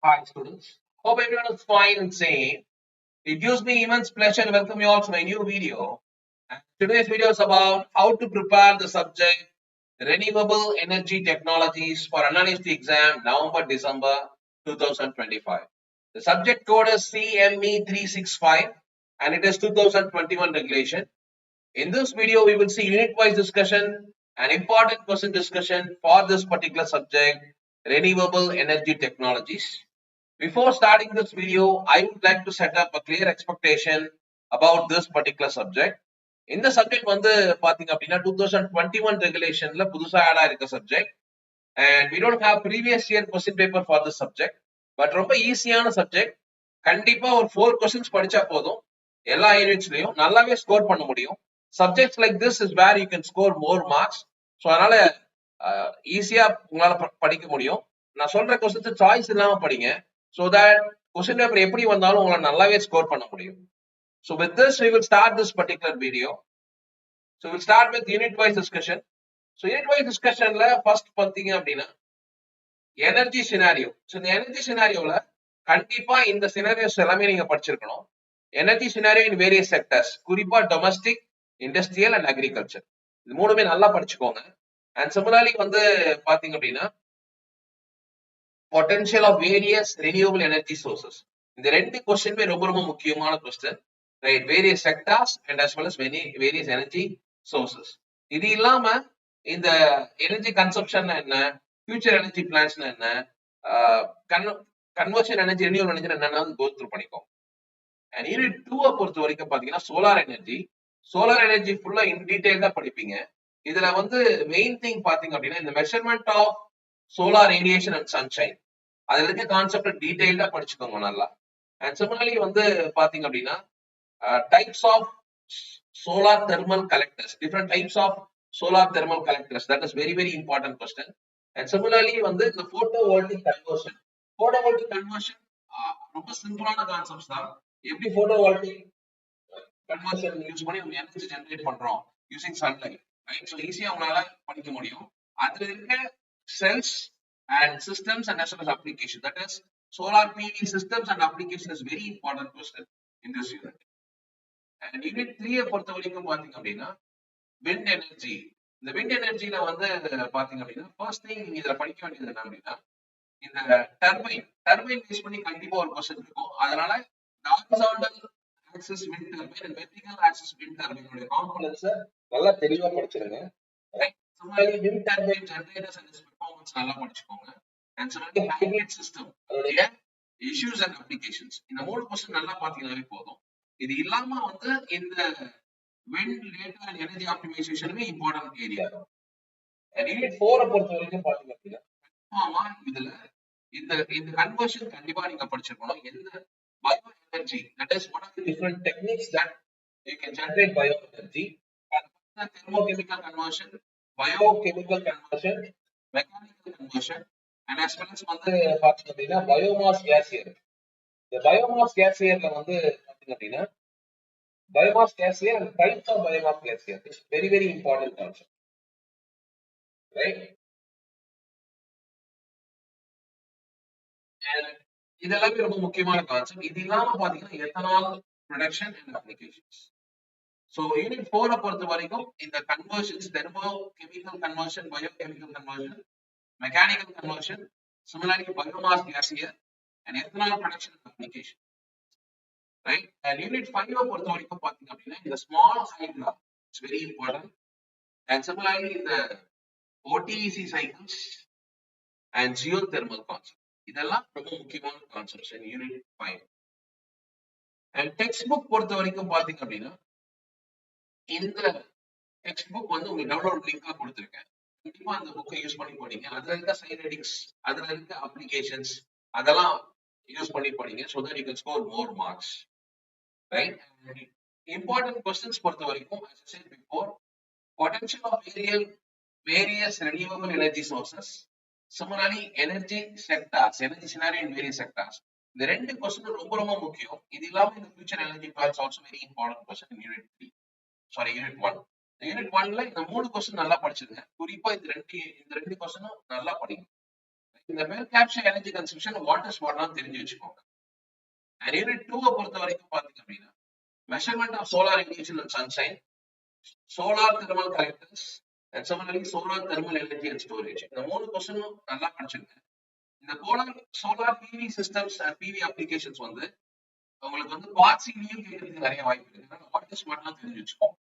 Hi, students. Hope everyone is fine and safe. It gives me immense pleasure to welcome you all to my new video. And today's video is about how to prepare the subject Renewable Energy Technologies for analyst exam November-December 2025. The subject code is CME 365 and it is 2021 regulation. In this video, we will see unit-wise discussion and important question discussion for this particular subject, renewable energy technologies. Before starting this video, I would like to set up a clear expectation about this particular subject. இந்த subject வந்து பாத்தீங்க அப்படின்னா 2021 ரெகுலேஷன்ல புதுசா add ஆயிருக்க subject and we don't have previous year question paper for this subject but ரொம்ப ஈஸியான subject கண்டிப்பா ஒரு 4 கொஸ்டின்ஸ் படிச்சா போதும் எல்லா யூனிட்ஸ்லயும் நல்லாவே ஸ்கோர் பண்ண முடியும் subjects like this is where you can score more marks so அதனால ஈஸியா உங்களால படிக்க முடியும் நான் சொல்ற கொஸ்டின்ஸ் சாய்ஸ் இல்லாம படிங்க ஸோ தட் கொஸ்டின் பேப்பர் எப்படி வந்தாலும் உங்களை நல்லாவே ஸ்கோர் பண்ண முடியும் So with this, we will start this particular video. So we'll start with unit-wise discussion. So unit-wise discussion la first பாத்தீங்க அப்படின்னா எனர்ஜி சினாரியோ. So இந்த எனர்ஜி சினாரியோல கண்டிப்பா இந்த சினாரியோஸ் எல்லாமே நீங்க படிச்சிருக்கணும். Energy scenario in various sectors, குறிப்பா டொமஸ்டிக், இண்டஸ்ட்ரியல் அண்ட் அக்ரிகல்ச்சர். இது மூணுமே நல்லா படிச்சுக்கோங்க. அண்ட் சிமிலர்லி வந்து பாத்தீங்க அப்படின்னா potential of various renewable energy sources. இந்த ரெண்டு கொஸ்டினுமே ரொம்ப ரொம்ப முக்கியமான question. Right, various sectors and as well as various energy sources. இது இல்லாம இந்த எனர்ஜி கன்சப்ஷன் என்ன, ஃபியூச்சர் எனர்ஜி பிளான்ஸ் என்ன, கன்வர்ஷன் எனர்ஜி, ரெனியூவல் எனர்ஜி என்னன்னா கோ த்ரூ பண்ணிக்கோ. அண்ட் யூனிட் 2 பொறுத்த வரைக்கும் பாத்தீங்கன்னா சோலார் எனர்ஜி ஃபுல்லா இன் டீடைல் தான் படிப்பீங்க. இதுல வந்து மெயின் திங் பாத்தீங்க அப்படின்னா இந்த measurement of solar radiation and sunshine, அதுல இருக்க கான்செப்ட் டீடைல்டா படிச்சுக்கோங்க நல்லா. அண்ட் சிமிலர்லி வந்து பாத்தீங்க அப்படின்னா types of solar thermal collectors, different types of solar thermal collectors, that is very very important question. And similarly வந்து இந்த photovoltaic conversion ரொம்ப சிம்பிளான கான்செப்ட்ஸ் தான். எப்படி photovoltaic conversion யூஸ் பண்ணி நம்ம எனர்ஜி ஜெனரேட் பண்றோம் யூசிங் சன்லைட், ரைட்? ஸோ ஈஸியா உங்களால படிக்க முடியும். அதுல இருக்க cells and systems and as well as application, that is solar PV systems and application is very important question in this unit. And unit 3 பொறுத்த வரைக்கும் பாத்தீங்க அப்படின்னா விண்ட் எனர்ஜி. இந்த விண்ட் எனர்ஜில வந்து பாத்தீங்க அப்படின்னா ஃபர்ஸ்ட் திங் நீங்க இதுல படிக்க வேண்டியது என்ன அப்படின்னா இந்த டர்பைன் யூஸ் பண்ணி கண்டிப்பா ஒரு கொஸ்டின் இருக்கும். அதனால horizontal axis wind turbine and vertical axis wind டர்பைனோட காம்போனன்ட்ஸ் நல்லா தெளிவா படிச்சிருங்க. Right? Similarly wind turbine generators and performance நல்லா படிச்சுக்கோங்க. அண்ட் சிமிலர்லி ஹைபிரிட் சிஸ்டம், அதோட இஷ்யூஸ் அண்ட் அப்ளிகேஷன்ஸ், இந்த மூணு கொஸ்டின் நல்லா பாத்தீங்கன்னாவே போதும். இது இல்லாம வந்து இந்த wind data and energy optimization important area. Unit 4 பொறுத்த வரைக்கும் பாத்தீங்க அப்படின்னா ஆமா இதுல இந்த கன்வர்ஷன் கண்டிப்பா நீங்க படிச்சிருக்கணும். எந்த bio energy, that is one of the different techniques that you can generate bio energy. Thermochemical conversion, biochemical conversion, mechanical conversion and as well as வந்து பாத்தீங்க அப்படின்னா பயோமாஸ் கேசியர். இந்த பயோமாஸ் கேசியர்ல வந்து பாத்தீங்க அப்படின்னா biomass gaseer and types of biomass gaseer is very very important concept, right? And இதெல்லாம் ரொம்ப முக்கியமான கான்செப்ட். இது இல்லாம பாத்தீங்கன்னா ethanol production and applications. So unit 4 பொறுத்த வரைக்கும் இந்த conversions, thermochemical conversion, biochemical conversion, mechanical conversion, similarly biomass gasifier and ethanol production and application. Right? And unit 5 பொறுத்த வரைக்கும் பாத்தீங்க அப்படின்னா இந்த small hydro it's very important. And similarly இந்த OTEC cycles and geothermal concept, இதெல்லாம் ரொம்ப முக்கியமான concepts in unit 5. And textbook பொறுத்த வரைக்கும் பாத்தீங்க அப்படின்னா இந்த டெக்ஸ்ட் புக் வந்து உங்களுக்கு டவுன்லோட் லிங்கா கொடுத்துருக்கேன். கண்டிப்பா அந்த புக்கை யூஸ் பண்ணி படிங்க. அதுல இருக்க சைட் ஹெட்டிங்ஸ், அதுல இருக்க அப்ளிகேஷன்ஸ் அதெல்லாம் யூஸ் பண்ணி படிங்க. so that you can score more marks. Right? And important questions பொறுத்த வரைக்கும் as I said before, potential of various renewable energy sources, similarly energy sectors, energy scenario in various sectors. இந்த ரெண்டு question ரொம்ப ரொம்ப முக்கியம். இது இல்லாம இந்த future energy plans also very important question in unit 3. Sorry unit 1. Unit 1ல இந்த மூணு கொஸ்டின் நல்லா படிச்சிருங்க. குறிப்பா இந்த ரெண்டு கொஸ்டினும் நல்லா படிங்க. இந்த per capture energy consumption what is what நான் தெரிஞ்சு வச்சுக்கோங்க. And unit 2 பொறுத்த வரைக்கும் பாத்தீங்க அப்படின்னா measurement of solar radiation and sunshine, solar thermal collectors and similarly solar thermal energy and storage. இந்த மூணு கொஸ்டினும் நல்லா படிச்சுங்க. இந்த solar PV systems and PV applications வந்து உங்களுக்கு வந்து பார்ட் சிலையும் கேட்கறதுக்கு நிறைய வாய்ப்பு இருக்கு. வாட் இஸ் வாட் நான் தெரிஞ்சு வச்சுக்கோங்க.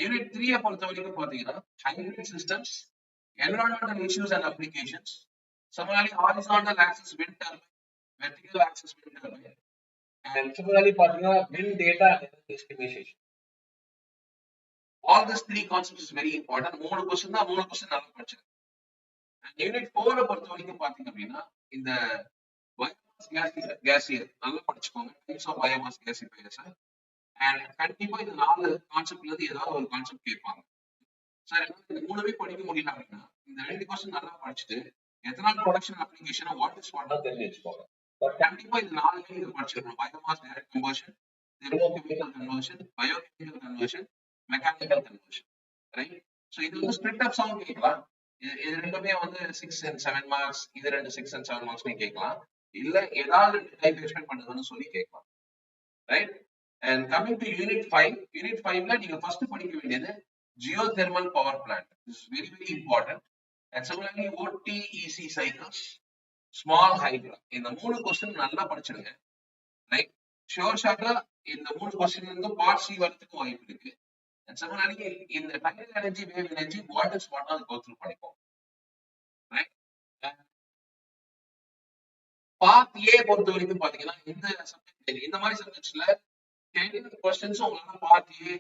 யூனிட் 3 பொறுத்த வரைக்கும் பாத்தீங்கன்னா hybrid systems, environmental issues and applications, similarly horizontal axis wind turbine, vertical axis wind turbine, and similarly பாத்தீங்கன்னா wind data and energy estimation. All these three concepts is very important. மூணு question நல்லா படிச்சிருக்கேன். Unit 4 பொறுத்த வரைக்கும் பாத்தீங்க அப்படின்னா இந்த biomass gasifier நல்லா படிச்சுக்கோங்க. Types of biomass gasifiers. And கண்டிப்பா இந்த 4 கான்செப்ட்ல இருந்து ஏதாவது ஒரு கான்செப்ட் கேட்பாங்க. சார் இந்த மூணுமே படிக்க முடியல அப்படின்னா இந்த 2 கொஸ்டின் நல்லா படிச்சுட்டு ethanol production application what is what தெரிஞ்சு வச்சுக்கோங்க. பட் கண்டிப்பா இந்த 4 நீங்க படிச்சிருக்கணும். Biomass direct conversion, thermochemical conversion, biochemical conversion, mechanical conversion, right? So இது வந்து ஸ்பிளிட் அப் சவுண்ட் கேட்கலாம். இது ரெண்டுமே வந்து 6 and 7 மார்க்ஸ், இது 6 and 7 மார்க்ஸ் கேட்கலாம். இல்ல ஏதாவது டைப் எக்ஸ்பிளைன் பண்ணுங்கன்னு சொல்லி கேட்கலாம், right? And coming to unit 5, unit 5ல நீங்க ஃபர்ஸ்ட் படிக்க வேண்டியது geothermal power plant. This is very very important. And similarly OTEC cycles, small hydro. இந்த மூணு கொஸ்டின் நல்லா படிச்சிடுங்க, ரைட்? ஷோர் ஷாட்டா இந்த மூணு கொஸ்டின் இருந்து பார்ட் சி வரதுக்கு வாய்ப்பு இருக்கு. And similarly இந்த tidal energy, wave energy, what is what நான் go through பண்ணிப்போம், ரைட்? பார்ட் ஏ பொறுத்த வரைக்கும் பாத்தீங்கன்னா இந்த சப்ஜெக்ட் இந்த மாதிரி சப்ஜெக்ட்ஸ்ல 10 क्वेश्चंस உங்களால பார்ட் ஏ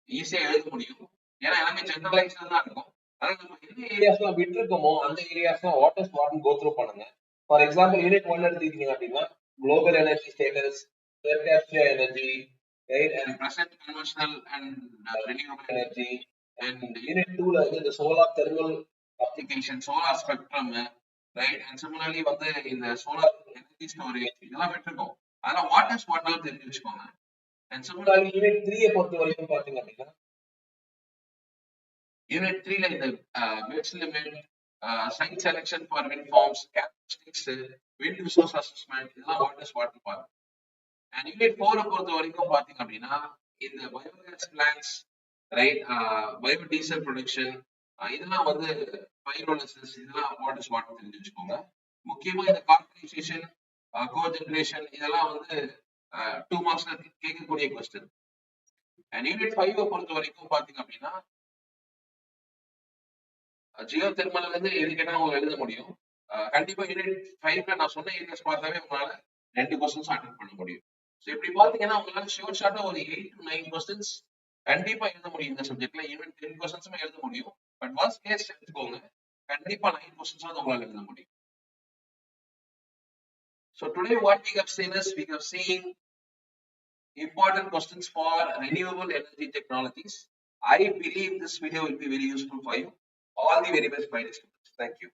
ஈஸியா எழுத முடியும். ஏன்னா எல்லாமே ஜெனரலைஸ்டா தான் இருக்கும். ஆனா நம்ம என்ன ஏரியாஸ்லாம் விட்டுருக்கோமோ அந்த ஏரியாஸ்லாம் what is what go through பண்ணுங்க. ஃபார் எக்ஸாம்பிள் யூனிட் 1 எடுத்துக்கிட்டீங்க அப்படின்னா global energy status, per capture energy, right, and present conventional and renewable energy. And unit 2ல வந்து இந்த solar thermal application, solar spectrum, right, and similarly வந்து இந்த solar energy storage இதெல்லாம் விட்டுருக்கோம். அதனால வாட் இஸ் வாட் நான் தெரிஞ்சு வச்சுக்கோங்க. And similarly unit 3 பொறுத்த வரைக்கும் பாத்தீங்க அப்படின்னா unit 3ல இந்த base limit, site selection for wind farms, characteristics, wind resource assessment இதெல்லாம் what is what பாருங்க. And unit 4 பொறுத்த வரைக்கும் பாத்தீங்க அப்படின்னா இந்த biogas plants, right, biodiesel production இதெல்லாம் வந்து pyrolysis இதெல்லாம் what is what தெரிஞ்சு வச்சுக்கோங்க. முக்கியமா இந்த carbonization, cogeneration இதெல்லாம் வந்து 2 மார்க்ஸ்ல கேட்கக்கூடிய கொஸ்டின். அண்ட் யூனிட் 5 பொறுத்த வரைக்கும் பாத்தீங்க அப்படின்னா ஜியோ தெர்மல்ல இருந்து எது கேட்டா உங்களுக்கு எழுத முடியும். கண்டிப்பா யூனிட் 5ல நான் சொன்ன ஏரியாஸ் பார்த்தாவே உங்களால 2 கொஸ்டின்ஸ் அட்டெண்ட் பண்ண முடியும். ஸோ இப்படி பாத்தீங்கன்னா உங்களால ஷோர் ஷார்ட்டா ஒரு 8 to 9 கொஸ்டின்ஸ் கண்டிப்பா எழுத முடியும் இந்த சப்ஜெக்ட்ல. ஈவன் 10 கொஸ்டின்ஸுமே எழுத முடியும். பட் ஃபர்ஸ்ட் கேஸ் எடுத்துக்கோங்க, கண்டிப்பா 9 கொஸ்டின்ஸ் உங்களால எழுத முடியும். So today what we have seen is we have seen important questions for renewable energy technologies. I believe this video will be very useful for you. All the very best, my students. Thank you.